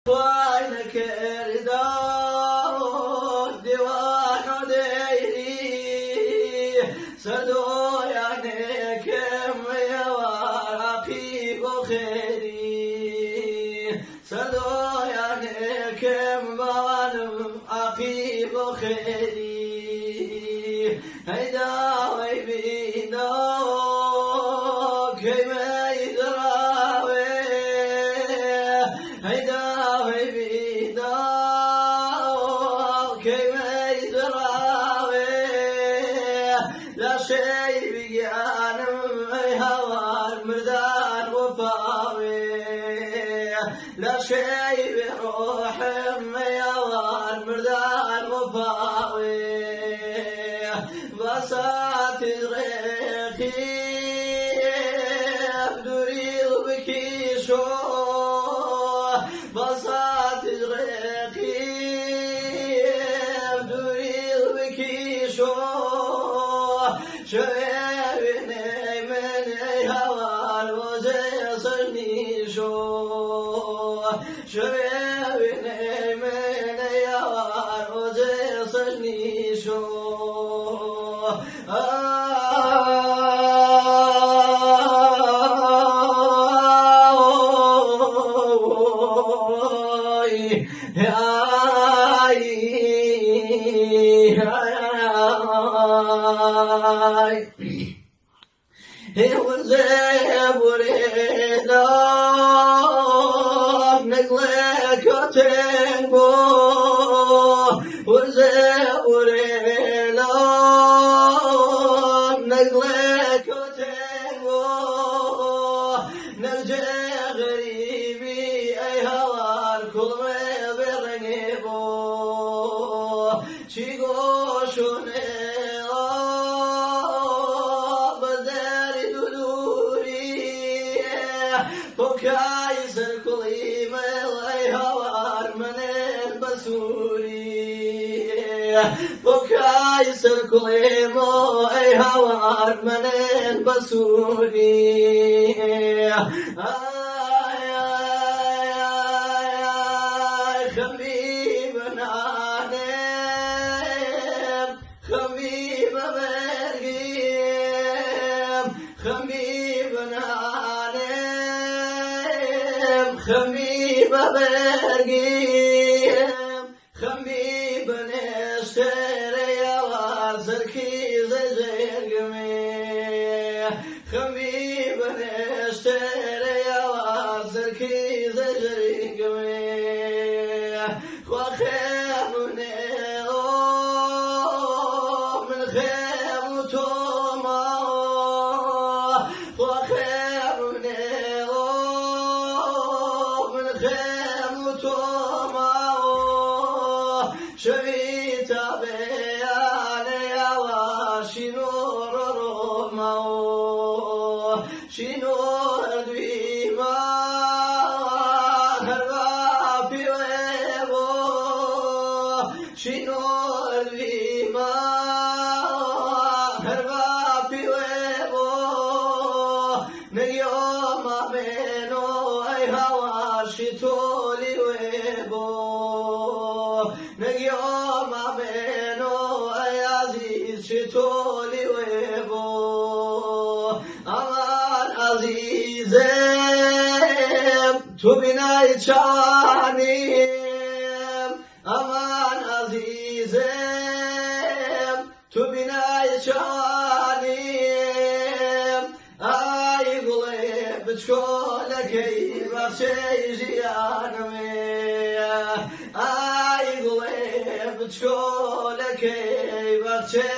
وينك رداء ديوان ديري سدو يعني كم يواقي بخيري سدو يعني كم بانم عقي بخيري هيدا ويبيدا كيما يدراوي هيدا لا شيء بيانم هوار مردان وفاوي لا شيء بروحم هوار مردان وفاوي بسات ريخي بدوري وبكيشو بسات ريخي بدوري وبكيشو شويني من هوار وزيصني شو شويني من هوار وزيصني شو بكاي سركلي مو اي هوار من البسوري خميم نانم خميم برقيم خميم نانم خميم برقيم خميم نشتري وزركي زجرقمي خميم نشتري وزركي زجرقمي وخيم من خيم توما وخيم من خيم توما شبيت بياني وشنور رومو شنور دويما هربا في ويبو شنور دويما هربا في ويبو نيوم منو اي هوا شتولي ويبو نيوم منو اي عزيز شتولي ويبو امان عزيزم تو بنای چانیم امان عزیزم تو بنای چانیم ای گلی بچکولکی بخشی جیانمی ای گلی بچکولکی بخشی